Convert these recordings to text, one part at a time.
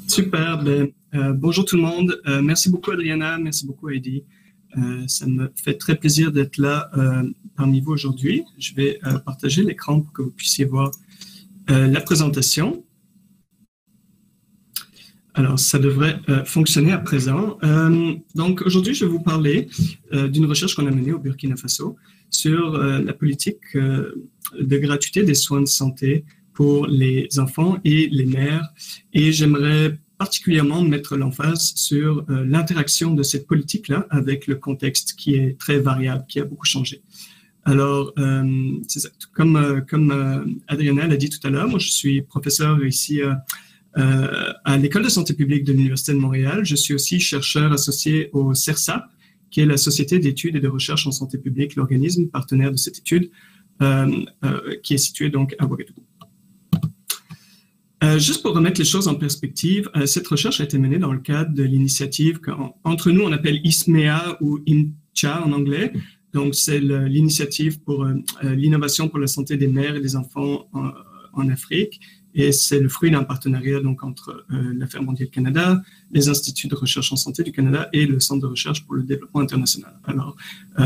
Super. Bonjour tout le monde. Merci beaucoup Adriana, merci beaucoup Heidi. Ça me fait très plaisir d'être là parmi vous aujourd'hui. Je vais partager l'écran pour que vous puissiez voir la présentation. Alors, ça devrait fonctionner à présent. Donc, aujourd'hui, je vais vous parler d'une recherche qu'on a menée au Burkina Faso sur la politique de gratuité des soins de santé pour les enfants et les mères. Et j'aimerais particulièrement mettre l'emphase sur l'interaction de cette politique-là avec le contexte qui est très variable, qui a beaucoup changé. Alors, c'est ça. Comme Adriana l'a dit tout à l'heure, moi, je suis professeur ici à l'École de santé publique de l'Université de Montréal. Je suis aussi chercheur associé au CERSAP, qui est la Société d'études et de recherche en santé publique, l'organisme partenaire de cette étude, qui est situé donc à Ouagadougou. Juste pour remettre les choses en perspective, cette recherche a été menée dans le cadre de l'initiative qu'entre nous on appelle ISMEA ou INCHA en anglais. Donc c'est l'initiative pour l'innovation pour la santé des mères et des enfants en Afrique. Et c'est le fruit d'un partenariat donc entre l'Affaire mondiale Canada, les instituts de recherche en santé du Canada et le Centre de recherche pour le développement international. Alors,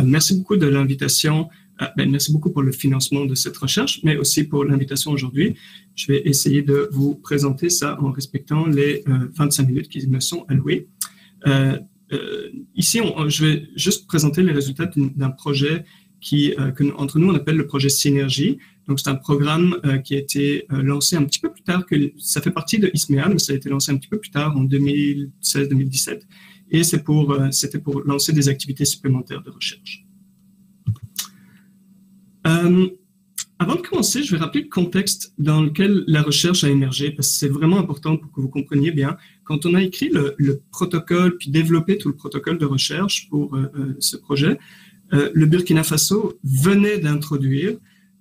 merci beaucoup de l'invitation. Merci beaucoup pour le financement de cette recherche, mais aussi pour l'invitation aujourd'hui. Je vais essayer de vous présenter ça en respectant les 25 minutes qui me sont allouées. Ici, je vais juste présenter les résultats d'un projet que entre nous on appelle le projet Synergie. Donc c'est un programme qui a été lancé un petit peu plus tard, ça fait partie de ISMEA, mais ça a été lancé un petit peu plus tard en 2016-2017, et c'était pour lancer des activités supplémentaires de recherche. Avant de commencer, je vais rappeler le contexte dans lequel la recherche a émergé, parce que c'est vraiment important pour que vous compreniez bien. Quand on a écrit le protocole, puis développé tout le protocole de recherche pour ce projet, le Burkina Faso venait d'introduire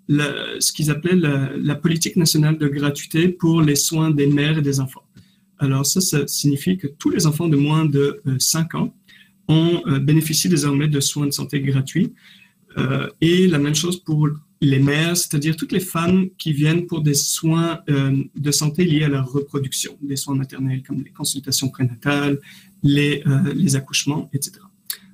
ce qu'ils appelaient la politique nationale de gratuité pour les soins des mères et des enfants. Alors ça signifie que tous les enfants de moins de 5 ans bénéficient désormais de soins de santé gratuits. Et la même chose pour les mères, c'est-à-dire toutes les femmes qui viennent pour des soins de santé liés à leur reproduction, des soins maternels comme les consultations prénatales, les accouchements, etc.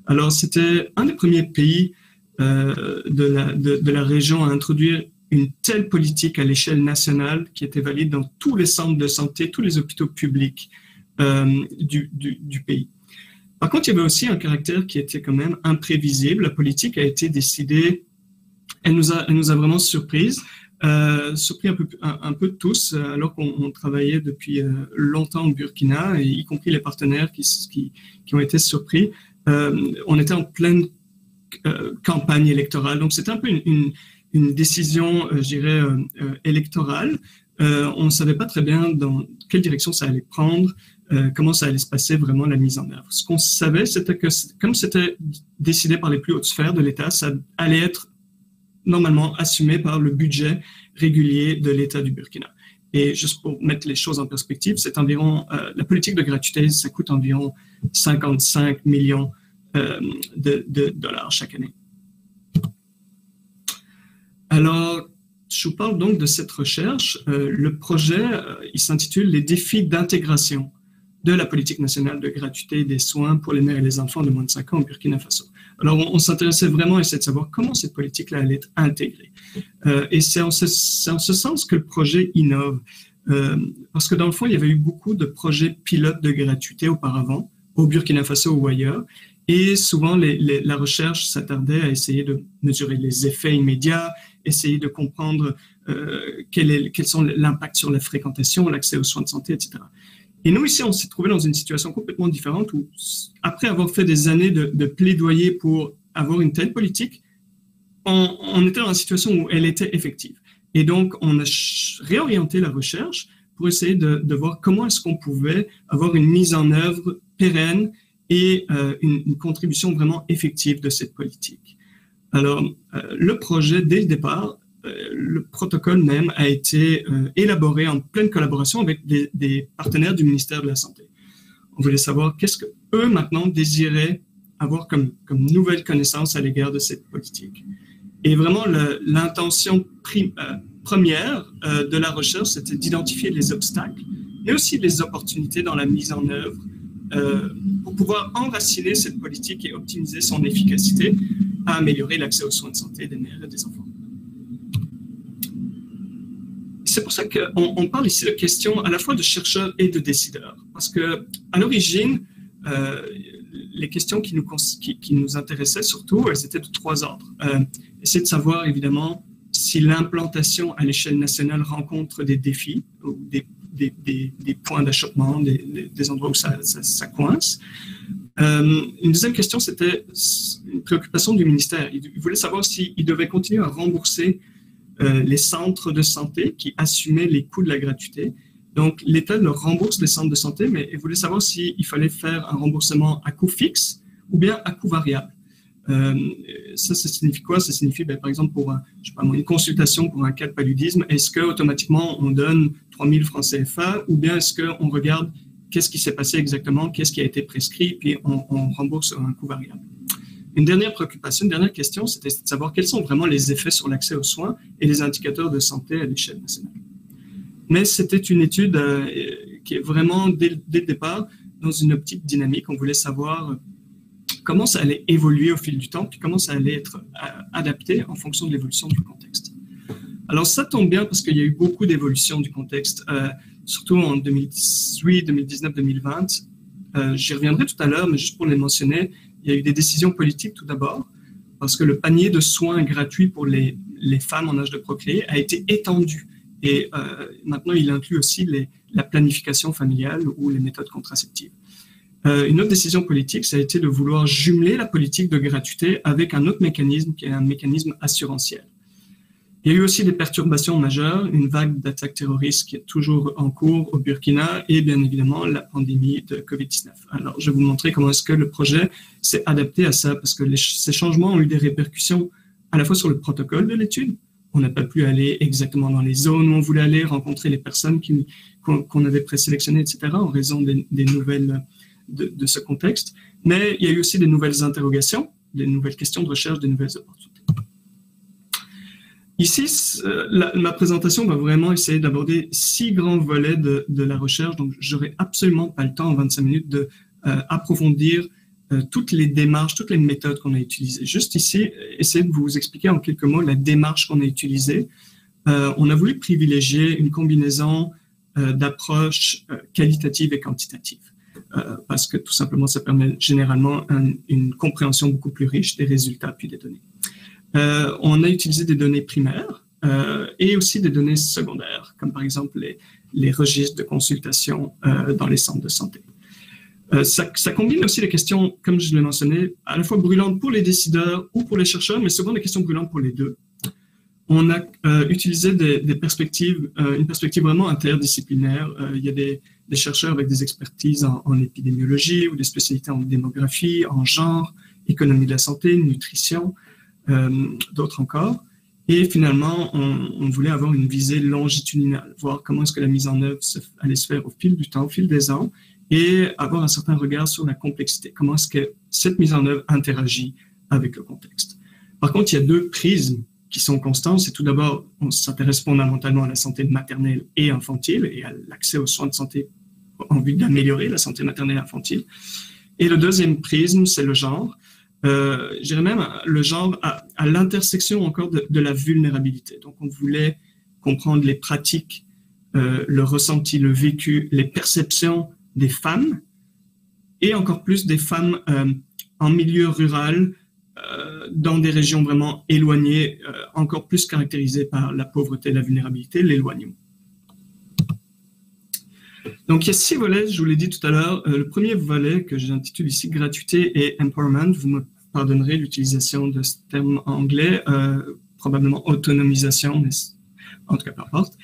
Alors, c'était un des premiers pays de la région à introduire une telle politique à l'échelle nationale qui était valide dans tous les centres de santé, tous les hôpitaux publics du pays. Par contre, il y avait aussi un caractère qui était quand même imprévisible. La politique a été décidée, elle nous a vraiment surpris un peu tous, alors qu'on travaillait depuis longtemps au Burkina, et y compris les partenaires qui ont été surpris. On était en pleine campagne électorale, donc c'était un peu une décision, je dirais, électorale. On ne savait pas très bien dans quelle direction ça allait prendre, comment ça allait se passer vraiment la mise en œuvre. Ce qu'on savait, c'était que comme c'était décidé par les plus hautes sphères de l'État, ça allait être normalement assumé par le budget régulier de l'État du Burkina. Et juste pour mettre les choses en perspective, c'est environ, la politique de gratuité, ça coûte environ 55 millions de dollars chaque année. Alors, je vous parle donc de cette recherche. Le projet, il s'intitule « Les défis d'intégration de la politique nationale de gratuité des soins pour les mères et les enfants de moins de 5 ans au Burkina Faso ». Alors, on s'intéressait vraiment à essayer de savoir comment cette politique-là allait être intégrée. Et c'est en ce sens que le projet innove. Parce que dans le fond, il y avait eu beaucoup de projets pilotes de gratuité auparavant, au Burkina Faso ou ailleurs. Et souvent, la recherche s'attardait à essayer de mesurer les effets immédiats, essayer de comprendre quels sont l'impact sur la fréquentation, l'accès aux soins de santé, etc. Et nous, ici, on s'est trouvé dans une situation complètement différente où, après avoir fait des années de plaidoyer pour avoir une telle politique, on était dans une situation où elle était effective. Et donc, on a réorienté la recherche pour essayer de voir comment est-ce qu'on pouvait avoir une mise en œuvre pérenne et une contribution vraiment effective de cette politique. Alors, le projet, dès le départ, le protocole même a été élaboré en pleine collaboration avec des partenaires du ministère de la Santé. On voulait savoir qu'est-ce qu'eux, maintenant, désiraient avoir comme nouvelle connaissance à l'égard de cette politique. Et vraiment, l'intention première de la recherche, c'était d'identifier les obstacles mais aussi les opportunités dans la mise en œuvre pour pouvoir enraciner cette politique et optimiser son efficacité à améliorer l'accès aux soins de santé des mères et des enfants. C'est pour ça qu'on parle ici de questions à la fois de chercheurs et de décideurs, parce qu'à l'origine, les questions qui nous intéressaient surtout, elles étaient de trois ordres. Essayer de savoir évidemment si l'implantation à l'échelle nationale rencontre des défis ou des points d'achoppement, des endroits où ça coince. Une deuxième question, c'était une préoccupation du ministère. Il voulait savoir s'il devait continuer à rembourser les centres de santé qui assumaient les coûts de la gratuité. Donc, l'État leur rembourse les centres de santé, mais il voulait savoir s'il fallait faire un remboursement à coût fixe ou bien à coût variable. Ça signifie quoi? Ça signifie, par exemple, pour une consultation pour un cas de paludisme, est-ce qu'automatiquement on donne 3 000 francs CFA ou bien est-ce qu'on regarde qu'est-ce qui s'est passé exactement, qu'est-ce qui a été prescrit, puis on rembourse un coût variable. Une dernière préoccupation, une dernière question, c'était de savoir quels sont vraiment les effets sur l'accès aux soins et les indicateurs de santé à l'échelle nationale. Mais c'était une étude qui est vraiment, dès le départ, dans une optique dynamique. On voulait savoir comment ça allait évoluer au fil du temps, puis comment ça allait être adapté en fonction de l'évolution du contexte. Alors, ça tombe bien parce qu'il y a eu beaucoup d'évolutions du contexte, surtout en 2018, 2019, 2020. J'y reviendrai tout à l'heure, mais juste pour les mentionner, il y a eu des décisions politiques tout d'abord, parce que le panier de soins gratuits pour les femmes en âge de procréer a été étendu. Et maintenant, il inclut aussi la planification familiale ou les méthodes contraceptives. Une autre décision politique, ça a été de vouloir jumeler la politique de gratuité avec un autre mécanisme qui est un mécanisme assurantiel. Il y a eu aussi des perturbations majeures, une vague d'attaques terroristes qui est toujours en cours au Burkina et bien évidemment la pandémie de Covid-19. Alors, je vais vous montrer comment est-ce que le projet s'est adapté à ça parce que ces changements ont eu des répercussions à la fois sur le protocole de l'étude. On n'a pas pu aller exactement dans les zones où on voulait aller, rencontrer les personnes qu'on avait présélectionnées, etc., en raison des nouvelles de ce contexte. Mais il y a eu aussi des nouvelles interrogations, des nouvelles questions de recherche, des nouvelles opportunités. Ici, ma présentation va vraiment essayer d'aborder 6 grands volets de la recherche, donc j'aurai absolument pas le temps en 25 minutes de approfondir toutes les démarches, toutes les méthodes qu'on a utilisées. Juste ici, essayer de vous expliquer en quelques mots la démarche qu'on a utilisée. On a voulu privilégier une combinaison d'approches qualitatives et quantitatives, parce que tout simplement, ça permet généralement une compréhension beaucoup plus riche des résultats puis des données. On a utilisé des données primaires et aussi des données secondaires, comme par exemple les registres de consultation dans les centres de santé. Ça combine aussi les questions, comme je l'ai mentionné, à la fois brûlantes pour les décideurs ou pour les chercheurs, mais souvent des questions brûlantes pour les deux. On a utilisé une perspective vraiment interdisciplinaire. Il y a des chercheurs avec des expertises en épidémiologie ou des spécialités en démographie, en genre, économie de la santé, nutrition, d'autres encore. Et finalement, on voulait avoir une visée longitudinale, voir comment est-ce que la mise en œuvre allait se faire au fil du temps, au fil des ans, et avoir un certain regard sur la complexité. Comment est-ce que cette mise en œuvre interagit avec le contexte. Par contre, il y a 2 prismes qui sont constants. C'est tout d'abord, on s'intéresse fondamentalement à la santé maternelle et infantile et à l'accès aux soins de santé en vue d'améliorer la santé maternelle et infantile. Et le deuxième prisme, c'est le genre. Je dirais même le genre à l'intersection encore de la vulnérabilité. Donc, on voulait comprendre les pratiques, le ressenti, le vécu, les perceptions des femmes et encore plus des femmes en milieu rural, dans des régions vraiment éloignées, encore plus caractérisées par la pauvreté, la vulnérabilité, l'éloignement. Donc, il y a 6 volets, je vous l'ai dit tout à l'heure. Le premier volet que j'intitule ici « Gratuité et Empowerment », vous me pardonnerez l'utilisation de ce terme anglais, probablement « autonomisation », mais en tout cas, peu importe.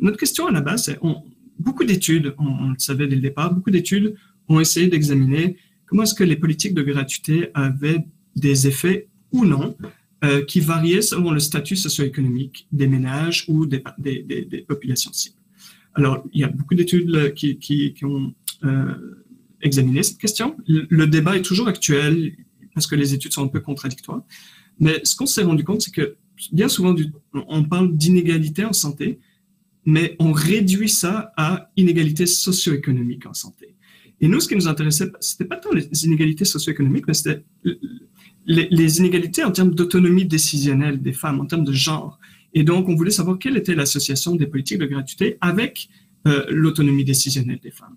Notre question à la base, c'est beaucoup d'études, on le savait dès le départ, beaucoup d'études ont essayé d'examiner comment est-ce que les politiques de gratuité avaient des effets ou non qui variaient selon le statut socio-économique des ménages ou des populations cibles. Alors, il y a beaucoup d'études qui ont examiné cette question. Le débat est toujours actuel parce que les études sont un peu contradictoires. Mais ce qu'on s'est rendu compte, c'est que bien souvent, on parle d'inégalité en santé, mais on réduit ça à inégalité socio-économique en santé. Et nous, ce qui nous intéressait, c'était pas tant les inégalités socio-économiques, mais c'était les inégalités en termes d'autonomie décisionnelle des femmes, en termes de genre. Et donc, on voulait savoir quelle était l'association des politiques de gratuité avec l'autonomie décisionnelle des femmes.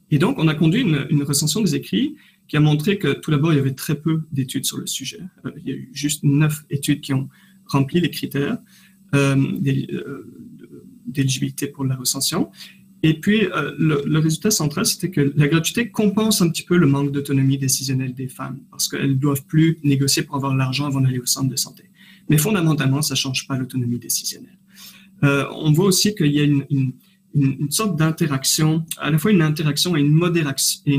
Et donc, on a conduit une recension des écrits qui a montré que, tout d'abord, il y avait très peu d'études sur le sujet. Il y a eu juste 9 études qui ont rempli les critères d'éligibilité pour la recension. Et puis, le résultat central, c'était que la gratuité compense un petit peu le manque d'autonomie décisionnelle des femmes parce qu'elles ne doivent plus négocier pour avoir l'argent avant d'aller au centre de santé. Mais fondamentalement, ça ne change pas l'autonomie décisionnelle. On voit aussi qu'il y a une sorte d'interaction, à la fois une interaction et une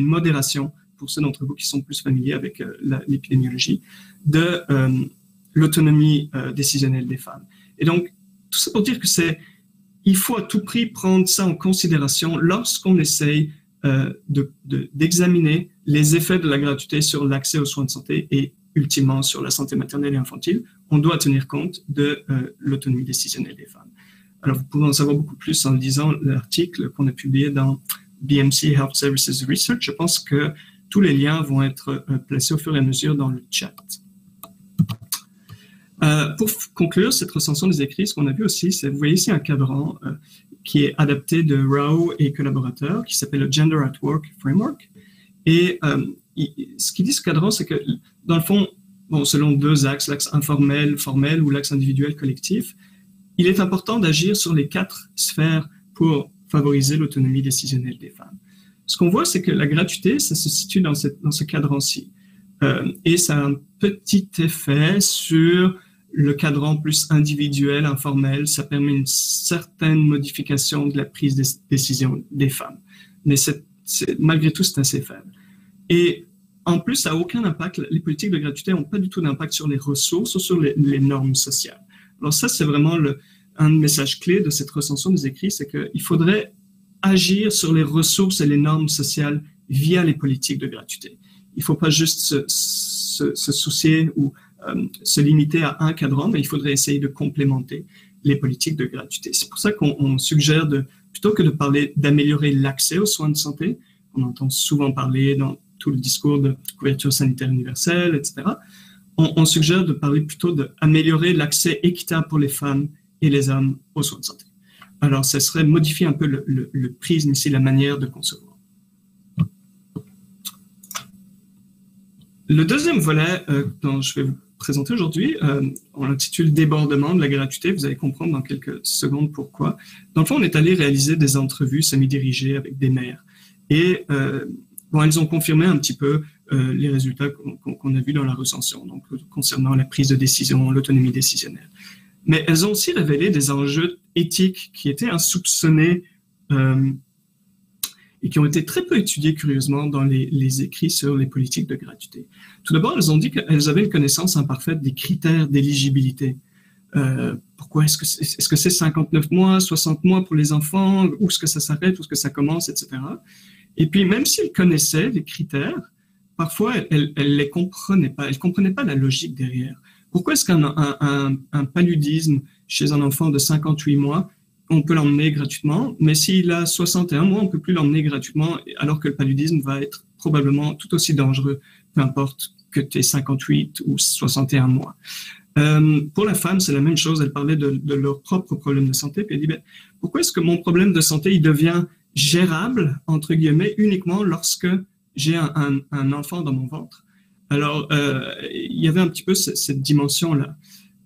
modération, pour ceux d'entre vous qui sont plus familiers avec l'épidémiologie, de l'autonomie décisionnelle des femmes. Et donc, tout ça pour dire que il faut à tout prix prendre ça en considération lorsqu'on essaye d'examiner les effets de la gratuité sur l'accès aux soins de santé et ultimement sur la santé maternelle et infantile. On doit tenir compte de l'autonomie décisionnelle des femmes. Alors, vous pouvez en savoir beaucoup plus en lisant l'article qu'on a publié dans BMC Health Services Research. Je pense que tous les liens vont être placés au fur et à mesure dans le chat. Pour conclure cette recension des écrits, ce qu'on a vu aussi, c'est, vous voyez ici un cadran qui est adapté de Rao et collaborateurs, qui s'appelle le Gender at Work Framework. Et ce qu'il dit ce cadran, c'est que, dans le fond, bon, selon 2 axes, l'axe informel, formel ou l'axe individuel, collectif, il est important d'agir sur les 4 sphères pour favoriser l'autonomie décisionnelle des femmes. Ce qu'on voit, c'est que la gratuité, ça se situe dans ce cadran-ci. Et ça a un petit effet sur le cadran plus individuel, informel. Ça permet une certaine modification de la prise de décision des femmes. Mais malgré tout, c'est assez faible. Et en plus, ça n'a aucun impact. Les politiques de gratuité n'ont pas du tout d'impact sur les ressources ou sur les normes sociales. Alors ça, c'est vraiment un message clé de cette recension des écrits, c'est qu'il faudrait agir sur les ressources et les normes sociales via les politiques de gratuité. Il ne faut pas juste se soucier ou se limiter à un cadran, mais il faudrait essayer de complémenter les politiques de gratuité. C'est pour ça qu'on suggère, plutôt que de parler d'améliorer l'accès aux soins de santé, on entend souvent parler dans tout le discours de couverture sanitaire universelle, etc., on suggère de parler plutôt d'améliorer l'accès équitable pour les femmes et les hommes aux soins de santé. Alors, ça serait modifier un peu le prisme ici, la manière de concevoir. Le deuxième volet dont je vais vous présenter aujourd'hui, on l'intitule « Débordement de la gratuité ». Vous allez comprendre dans quelques secondes pourquoi. Dans le fond, on est allé réaliser des entrevues semi-dirigées avec des maires. Et bon, elles ont confirmé un petit peu les résultats qu'on a vus dans la recension, donc concernant la prise de décision, l'autonomie décisionnelle. Mais elles ont aussi révélé des enjeux éthiques qui étaient insoupçonnés et qui ont été très peu étudiés, curieusement, dans les écrits sur les politiques de gratuité. Tout d'abord, elles ont dit qu'elles avaient une connaissance imparfaite des critères d'éligibilité. Pourquoi est-ce que c'est 59 mois, 60 mois pour les enfants, où est-ce que ça s'arrête, où est-ce que ça commence, etc. Et puis, même s'ils connaissaient les critères, parfois, elles les comprenaient pas. Elles comprenaient pas la logique derrière. Pourquoi est-ce qu'un paludisme chez un enfant de 58 mois, on peut l'emmener gratuitement, mais s'il a 61 mois, on ne peut plus l'emmener gratuitement, alors que le paludisme va être probablement tout aussi dangereux, peu importe que tu aies 58 ou 61 mois. Pour la femme, c'est la même chose. Elle parlait de leur propre problème de santé, puis elle dit, ben, pourquoi est-ce que mon problème de santé, il devient gérable, entre guillemets, uniquement lorsque j'ai un enfant dans mon ventre? Alors, il y avait un petit peu cette dimension-là.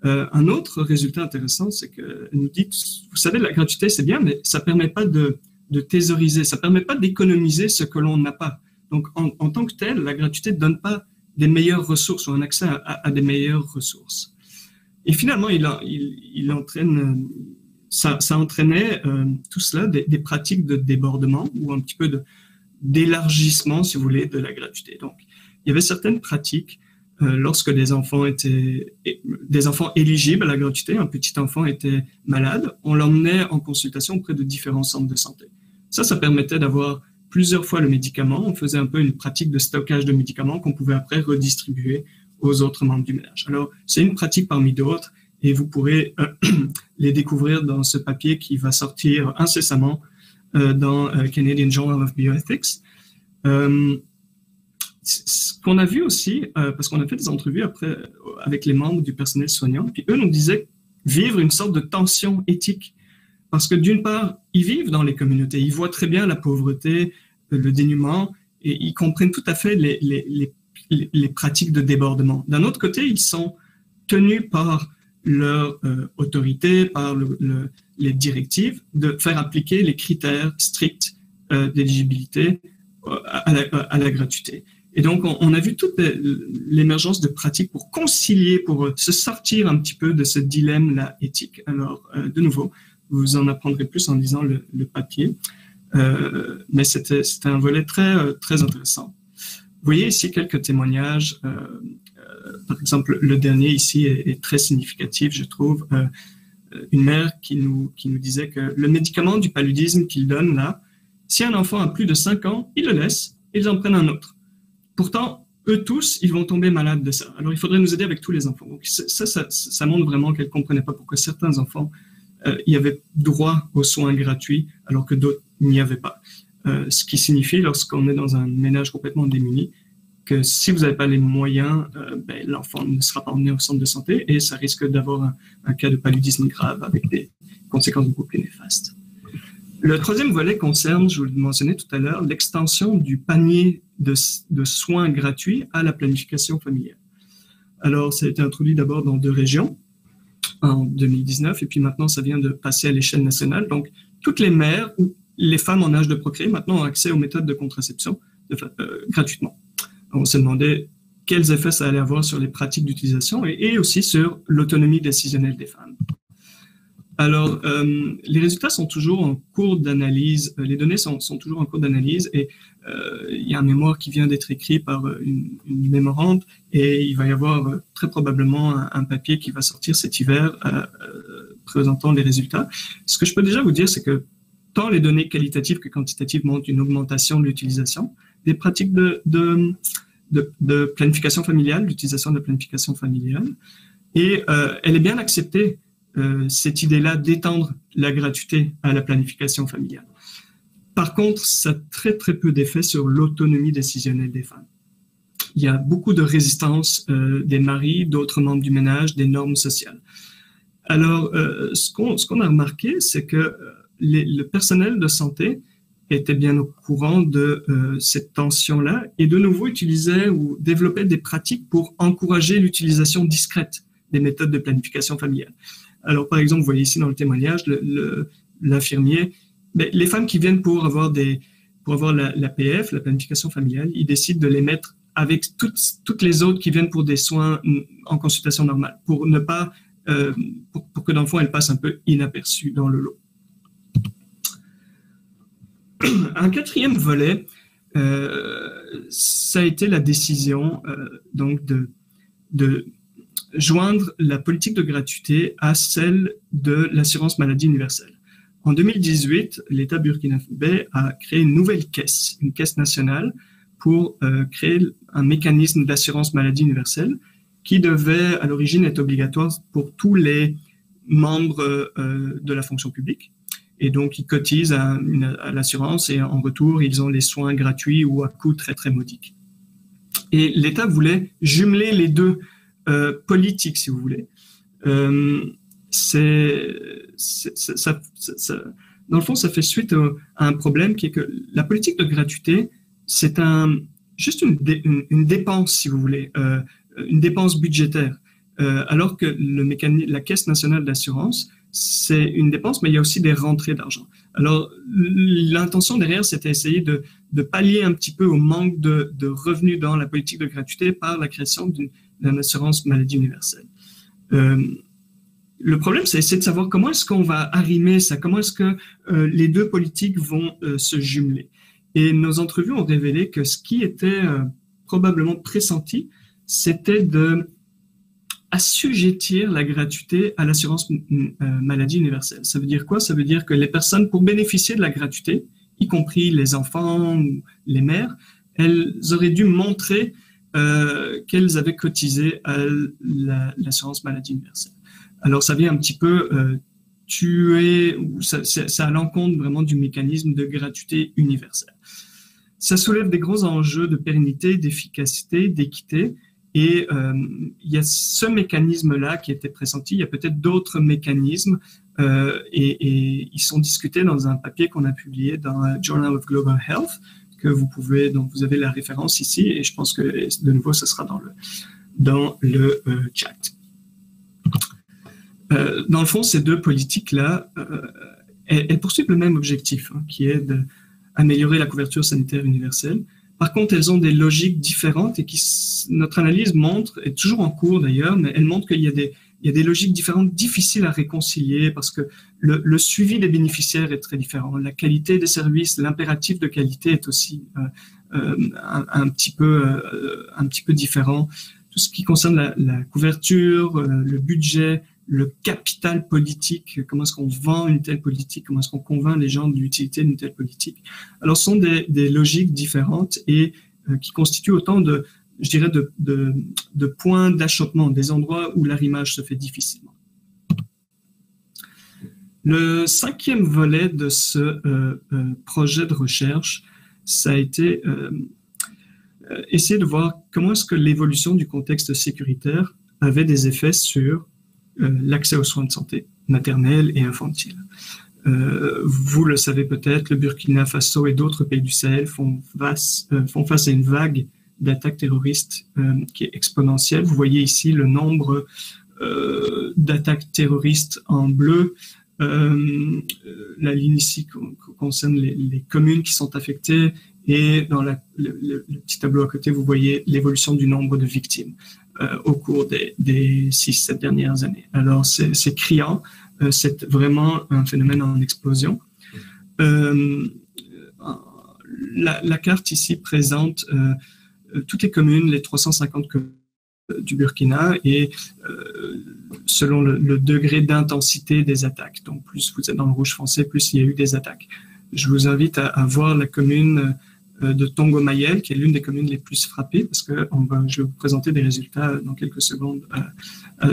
Un autre résultat intéressant, c'est qu'elle nous dit, vous savez, la gratuité, c'est bien, mais ça ne permet pas de thésauriser, ça ne permet pas d'économiser ce que l'on n'a pas. Donc, en tant que tel, la gratuité ne donne pas des meilleures ressources ou un accès à des meilleures ressources. Et finalement, ça entraînait tout cela des pratiques de débordement ou un petit peu d'élargissement, si vous voulez, de la gratuité. Donc, il y avait certaines pratiques lorsque des enfants éligibles à la gratuité, un petit enfant était malade, on l'emmenait en consultation auprès de différents centres de santé. Ça permettait d'avoir plusieurs fois le médicament. On faisait un peu une pratique de stockage de médicaments qu'on pouvait après redistribuer aux autres membres du ménage. Alors, c'est une pratique parmi d'autres et vous pourrez les découvrir dans ce papier qui va sortir incessamment dans Canadian Journal of Bioethics. Ce qu'on a vu aussi, parce qu'on a fait des entrevues après avec les membres du personnel soignant, puis eux nous disaient vivre une sorte de tension éthique. Parce que d'une part, ils vivent dans les communautés, ils voient très bien la pauvreté, le dénuement, et ils comprennent tout à fait les pratiques de débordement. D'un autre côté, ils sont tenus par leur autorité, par les directives, de faire appliquer les critères stricts d'éligibilité à la gratuité. Et donc, on a vu toute l'émergence de pratiques pour concilier, pour se sortir un petit peu de ce dilemme-là éthique. Alors, de nouveau, vous en apprendrez plus en lisant le papier, mais c'était un volet très intéressant. Vous voyez ici quelques témoignages. Par exemple, le dernier ici est très significatif, je trouve. Une mère qui nous disait que le médicament du paludisme qu'il donne là, si un enfant a plus de 5 ans, ils le laissent, ils en prennent un autre. Pourtant, eux tous, ils vont tomber malades de ça. Alors, il faudrait nous aider avec tous les enfants. Donc, ça montre vraiment qu'elle ne comprenait pas pourquoi certains enfants y avaient droit aux soins gratuits, alors que d'autres n'y avaient pas. Ce qui signifie, lorsqu'on est dans un ménage complètement démuni, que si vous n'avez pas les moyens, l'enfant ne sera pas emmené au centre de santé et ça risque d'avoir un cas de paludisme grave avec des conséquences beaucoup plus néfastes. Le troisième volet concerne, je vous le mentionnais tout à l'heure, l'extension du panier de soins gratuits à la planification familiale. Alors, ça a été introduit d'abord dans 2 régions en 2019 et puis maintenant, ça vient de passer à l'échelle nationale. Donc, toutes les mères ou les femmes en âge de procréer maintenant ont accès aux méthodes de contraception gratuitement. On s'est demandé quels effets ça allait avoir sur les pratiques d'utilisation et aussi sur l'autonomie décisionnelle des femmes. Alors, les résultats sont toujours en cours d'analyse, les données sont toujours en cours d'analyse et il y a un mémoire qui vient d'être écrit par une mémorande et il va y avoir très probablement un papier qui va sortir cet hiver présentant les résultats. Ce que je peux déjà vous dire, c'est que tant les données qualitatives que quantitatives montrent une augmentation de l'utilisation des pratiques de planification familiale, l'utilisation de la planification familiale, et elle est bien acceptée, cette idée-là d'étendre la gratuité à la planification familiale. Par contre, ça a très peu d'effet sur l'autonomie décisionnelle des femmes. Il y a beaucoup de résistance des maris, d'autres membres du ménage, des normes sociales. Alors, ce qu'on a remarqué, c'est que le personnel de santé était bien au courant de cette tension-là et de nouveau utilisait ou développait des pratiques pour encourager l'utilisation discrète des méthodes de planification familiale. Alors, par exemple, vous voyez ici dans le témoignage, l'infirmier, les femmes qui viennent pour avoir l'APF, la planification familiale, ils décident de les mettre avec toutes les autres qui viennent pour des soins en consultation normale, pour ne pas, pour que dans le fond, elles passent un peu inaperçues dans le lot. Un quatrième volet, ça a été la décision donc de joindre la politique de gratuité à celle de l'assurance maladie universelle. En 2018, l'État burkinabé a créé une nouvelle caisse, une caisse nationale, pour créer un mécanisme d'assurance maladie universelle qui devait à l'origine être obligatoire pour tous les membres de la fonction publique. Et donc, ils cotisent à l'assurance et en retour, ils ont les soins gratuits ou à coût très modique. Et l'État voulait jumeler les deux politiques, si vous voulez. Dans le fond, ça fait suite à un problème qui est que la politique de gratuité, c'est juste une dépense, si vous voulez, une dépense budgétaire. Alors que la Caisse nationale d'assurance, c'est une dépense, mais il y a aussi des rentrées d'argent. Alors, l'intention derrière, c'était essayer de pallier un petit peu au manque de revenus dans la politique de gratuité par la création d'une assurance maladie universelle. Le problème, c'est essayer de savoir comment est-ce qu'on va arrimer ça, comment est-ce que les deux politiques vont se jumeler. Et nos entrevues ont révélé que ce qui était probablement pressenti, c'était de assujettir la gratuité à l'assurance maladie universelle. Ça veut dire quoi? Ça veut dire que les personnes, pour bénéficier de la gratuité, y compris les enfants ou les mères, elles auraient dû montrer qu'elles avaient cotisé à l'assurance maladie universelle. Alors, ça vient un petit peu tuer, ça à l'encontre vraiment du mécanisme de gratuité universelle. Ça soulève des gros enjeux de pérennité, d'efficacité, d'équité, et il y a ce mécanisme-là qui était pressenti. Il y a peut-être d'autres mécanismes, et ils sont discutés dans un papier qu'on a publié dans Journal of Global Health, dont vous avez la référence ici, et je pense que de nouveau, ce sera dans le chat. Dans le fond, ces deux politiques-là, elles poursuivent le même objectif, hein, qui est d'améliorer la couverture sanitaire universelle. Par contre, elles ont des logiques différentes et notre analyse montre, est toujours en cours d'ailleurs, mais elle montre qu'il y a des logiques différentes, difficiles à réconcilier parce que le suivi des bénéficiaires est très différent. La qualité des services, l'impératif de qualité est aussi un petit peu différent. Tout ce qui concerne la couverture, le budget, le capital politique, comment est-ce qu'on vend une telle politique, comment est-ce qu'on convainc les gens de l'utilité d'une telle politique. Alors, ce sont des logiques différentes et qui constituent autant de points d'achoppement, des endroits où l'arrimage se fait difficilement. Le cinquième volet de ce projet de recherche, ça a été essayer de voir comment est-ce que l'évolution du contexte sécuritaire avait des effets sur l'accès aux soins de santé maternelle et infantile. Vous le savez peut-être, le Burkina Faso et d'autres pays du Sahel font face à une vague d'attaques terroristes qui est exponentielle. Vous voyez ici le nombre d'attaques terroristes en bleu. La ligne ici concerne les communes qui sont affectées et dans le petit tableau à côté, vous voyez l'évolution du nombre de victimes au cours des 6-7 dernières années. Alors, c'est criant, c'est vraiment un phénomène en explosion. La carte ici présente toutes les communes, les 350 communes du Burkina et selon le degré d'intensité des attaques. Donc, plus vous êtes dans le rouge foncé, plus il y a eu des attaques. Je vous invite à voir la commune de Tongo-Mayel, qui est l'une des communes les plus frappées, parce que je vais vous présenter des résultats dans quelques secondes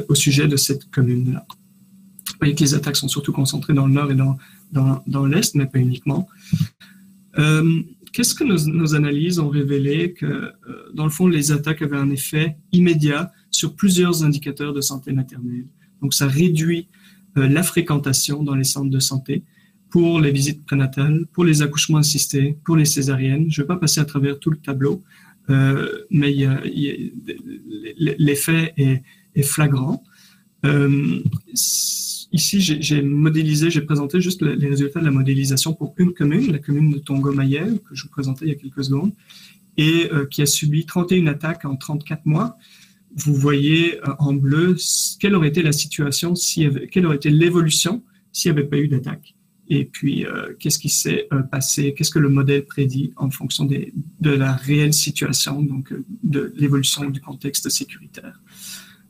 au sujet de cette commune-là. Vous voyez que les attaques sont surtout concentrées dans le nord et dans l'est, mais pas uniquement. Qu'est-ce que nos analyses ont révélé que, dans le fond, les attaques avaient un effet immédiat sur plusieurs indicateurs de santé maternelle. Donc, ça réduit la fréquentation dans les centres de santé pour les visites prénatales, pour les accouchements assistés, pour les césariennes. Je ne vais pas passer à travers tout le tableau, mais l'effet est flagrant. Ici, j'ai présenté juste les résultats de la modélisation pour une commune, la commune de Tongo-Mayel, que je vous présentais il y a quelques secondes, et qui a subi 31 attaques en 34 mois. Vous voyez en bleu quelle aurait été la situation, quelle aurait été l'évolution s'il n'y avait pas eu d'attaque. Et puis, qu'est-ce qui s'est passé, qu'est-ce que le modèle prédit en fonction de la réelle situation, donc de l'évolution du contexte sécuritaire.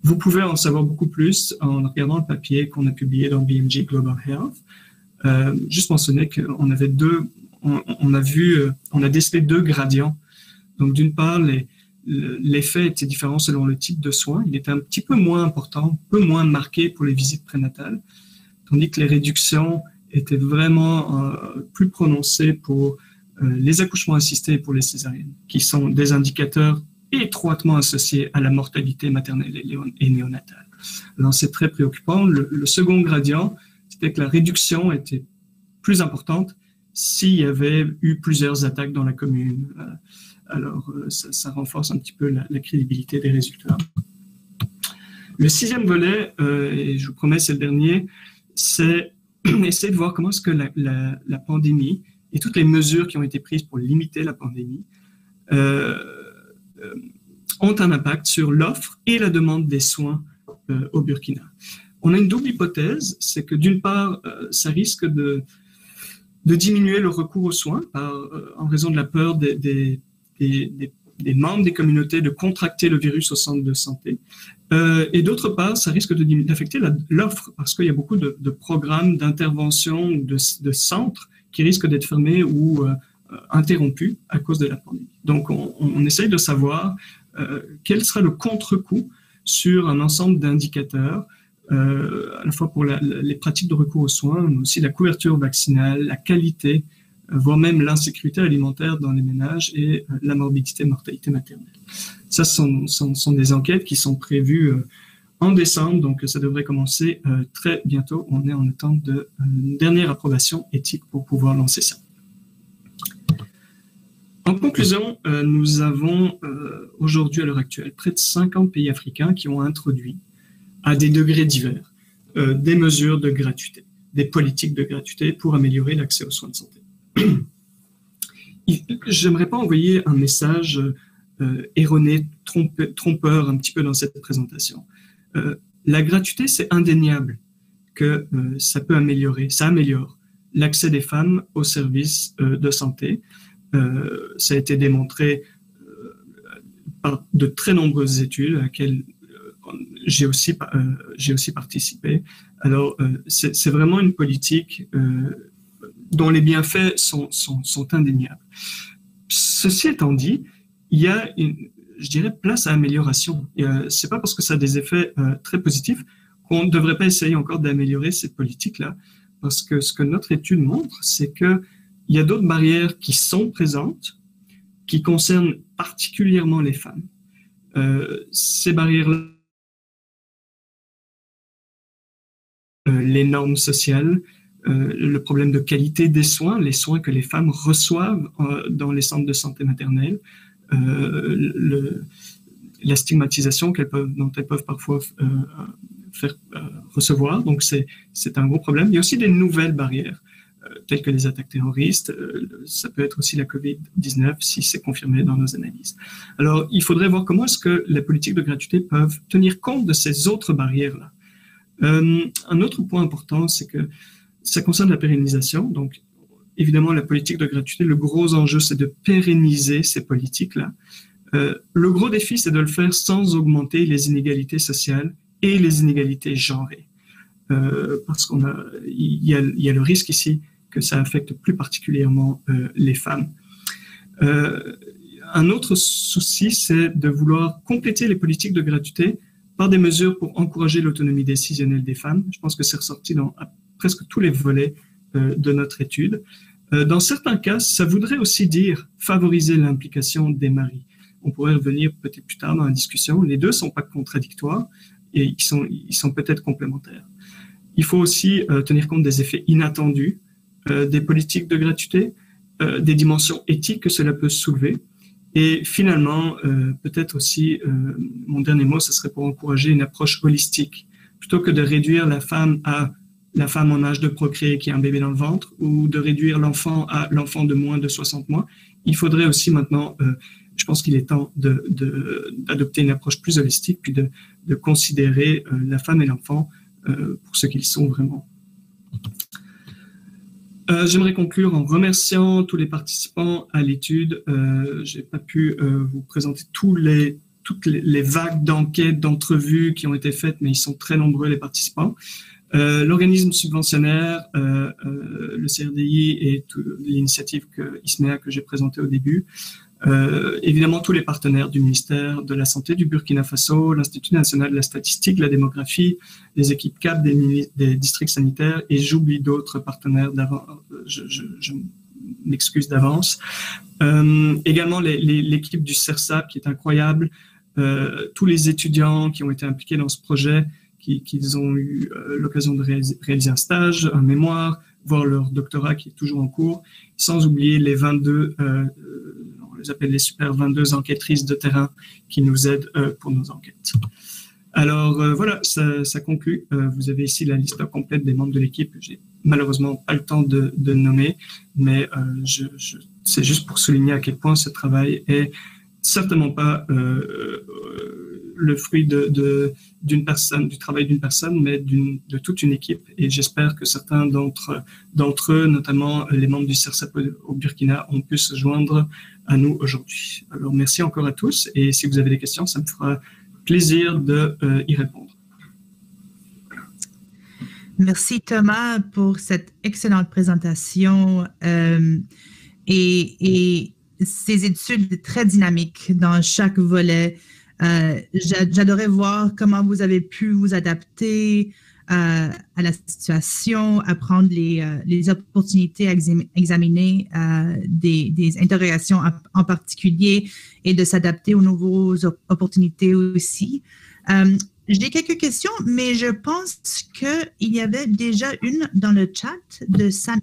Vous pouvez en savoir beaucoup plus en regardant le papier qu'on a publié dans BMJ Global Health. Juste mentionner qu'on avait on a décelé deux gradients. Donc, d'une part, l'effet était différent selon le type de soins. Il était un petit peu moins important, un peu moins marqué pour les visites prénatales, tandis que les réductions étaient vraiment plus prononcées pour les accouchements assistés et pour les césariennes, qui sont des indicateurs étroitement associés à la mortalité maternelle et néonatale. Alors, c'est très préoccupant. Le second gradient, c'était que la réduction était plus importante s'il y avait eu plusieurs attaques dans la commune. Alors, ça renforce un petit peu la crédibilité des résultats. Le sixième volet, et je vous promets, c'est le dernier, c'est essayer de voir comment est-ce que la pandémie et toutes les mesures qui ont été prises pour limiter la pandémie ont un impact sur l'offre et la demande des soins au Burkina. On a une double hypothèse, c'est que d'une part, ça risque de diminuer le recours aux soins en raison de la peur des membres des communautés de contracter le virus au centre de santé. Et d'autre part, ça risque d'affecter l'offre parce qu'il y a beaucoup de programmes d'intervention ou de centres qui risquent d'être fermés ou interrompus à cause de la pandémie. Donc, on essaye de savoir quel sera le contre-coup sur un ensemble d'indicateurs, à la fois pour les pratiques de recours aux soins, mais aussi la couverture vaccinale, la qualité, voire même l'insécurité alimentaire dans les ménages et la morbidité, mortalité maternelle. Ça sont des enquêtes qui sont prévues en décembre, donc ça devrait commencer très bientôt. On est en attente d'une dernière approbation éthique pour pouvoir lancer ça. En conclusion, nous avons aujourd'hui, à l'heure actuelle, près de 50 pays africains qui ont introduit, à des degrés divers, des mesures de gratuité, des politiques de gratuité pour améliorer l'accès aux soins de santé. J'aimerais pas envoyer un message erroné, trompeur un petit peu dans cette présentation. La gratuité, c'est indéniable que ça peut améliorer, ça améliore l'accès des femmes aux services de santé. Ça a été démontré par de très nombreuses études à laquelles j'ai aussi participé. Alors, c'est vraiment une politique dont les bienfaits sont indéniables. Ceci étant dit, il y a, je dirais, place à amélioration. C'est pas parce que ça a des effets très positifs qu'on ne devrait pas essayer encore d'améliorer cette politique-là. Parce que ce que notre étude montre, c'est qu'il y a d'autres barrières qui sont présentes, qui concernent particulièrement les femmes. Ces barrières-là, les normes sociales, le problème de qualité des soins, les soins que les femmes reçoivent dans les centres de santé maternelle, la stigmatisation dont elles peuvent parfois faire recevoir. Donc, c'est un gros problème. Il y a aussi des nouvelles barrières, telles que les attaques terroristes. Ça peut être aussi la COVID-19, si c'est confirmé dans nos analyses. Alors, il faudrait voir comment est-ce que les politiques de gratuité peuvent tenir compte de ces autres barrières-là. Un autre point important, c'est que ça concerne la pérennisation. Donc, évidemment, la politique de gratuité, le gros enjeu, c'est de pérenniser ces politiques-là. Le gros défi, c'est de le faire sans augmenter les inégalités sociales et les inégalités genrées. Parce il y a le risque ici que ça affecte plus particulièrement les femmes. Un autre souci, c'est de vouloir compléter les politiques de gratuité par des mesures pour encourager l'autonomie décisionnelle des femmes. Je pense que c'est ressorti dans presque tous les volets de notre étude. Dans certains cas, ça voudrait aussi dire favoriser l'implication des maris. On pourrait revenir peut-être plus tard dans la discussion. Les deux ne sont pas contradictoires et ils sont peut-être complémentaires. Il faut aussi tenir compte des effets inattendus des politiques de gratuité, des dimensions éthiques que cela peut soulever. Et finalement, peut-être aussi, mon dernier mot, ce serait pour encourager une approche holistique. Plutôt que de réduire la femme à la femme en âge de procréer qui a un bébé dans le ventre ou de réduire l'enfant à l'enfant de moins de 60 mois, il faudrait aussi maintenant, je pense qu'il est temps d'adopter une approche plus holistique puis de considérer la femme et l'enfant pour ce qu'ils sont vraiment. J'aimerais conclure en remerciant tous les participants à l'étude. Je n'ai pas pu vous présenter toutes les vagues d'enquêtes, d'entrevues qui ont été faites, mais ils sont très nombreux, les participants. L'organisme subventionnaire, le CRDI et l'initiative ISMEA que j'ai présentée au début. Évidemment, tous les partenaires du ministère de la Santé du Burkina Faso, l'Institut national de la statistique, de la démographie, les équipes CAP des districts sanitaires, et j'oublie d'autres partenaires d'avant. Je m'excuse d'avance. Également, l'équipe du CERSAP qui est incroyable, tous les étudiants qui ont été impliqués dans ce projet, qu'ils ont eu l'occasion de réaliser un stage, un mémoire, voire leur doctorat qui est toujours en cours, sans oublier les 22, on les appelle les super 22 enquêtrices de terrain qui nous aident pour nos enquêtes. Alors voilà, ça conclut. Vous avez ici la liste complète des membres de l'équipe. J'ai malheureusement pas le temps de nommer, mais c'est juste pour souligner à quel point ce travail est certainement pas le fruit d'une personne, du travail d'une personne, mais de toute une équipe. Et j'espère que certains d'entre eux, notamment les membres du CERSAP au Burkina, ont pu se joindre à nous aujourd'hui. Alors, merci encore à tous. Et si vous avez des questions, ça me fera plaisir d'y répondre. Merci Thomas pour cette excellente présentation. Et ces études très dynamiques dans chaque volet. J'adorais voir comment vous avez pu vous adapter à la situation, apprendre les opportunités à examiner des interrogations en particulier et de s'adapter aux nouvelles opportunités aussi. J'ai quelques questions, mais je pense qu'il y avait déjà une dans le chat de Sana.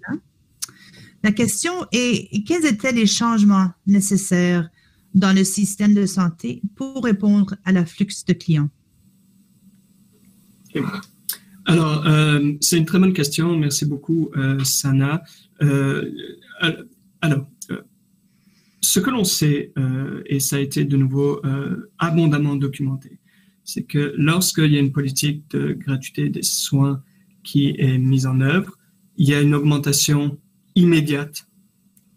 La question est, quels étaient les changements nécessaires dans le système de santé pour répondre à l'afflux de clients? Alors, c'est une très bonne question. Merci beaucoup, Sana. Ce que l'on sait, et ça a été de nouveau abondamment documenté, c'est que lorsqu'il y a une politique de gratuité des soins qui est mise en œuvre, il y a une augmentation immédiate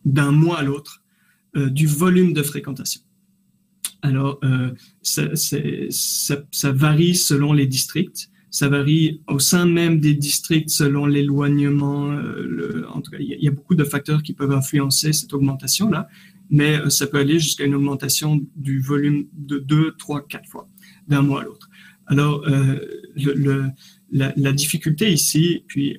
d'un mois à l'autre du volume de fréquentation. Alors, ça varie selon les districts, ça varie au sein même des districts selon l'éloignement. En tout cas, il y a beaucoup de facteurs qui peuvent influencer cette augmentation-là, mais ça peut aller jusqu'à une augmentation du volume de 2, 3, 4 fois d'un mois à l'autre. Alors, la difficulté ici, puis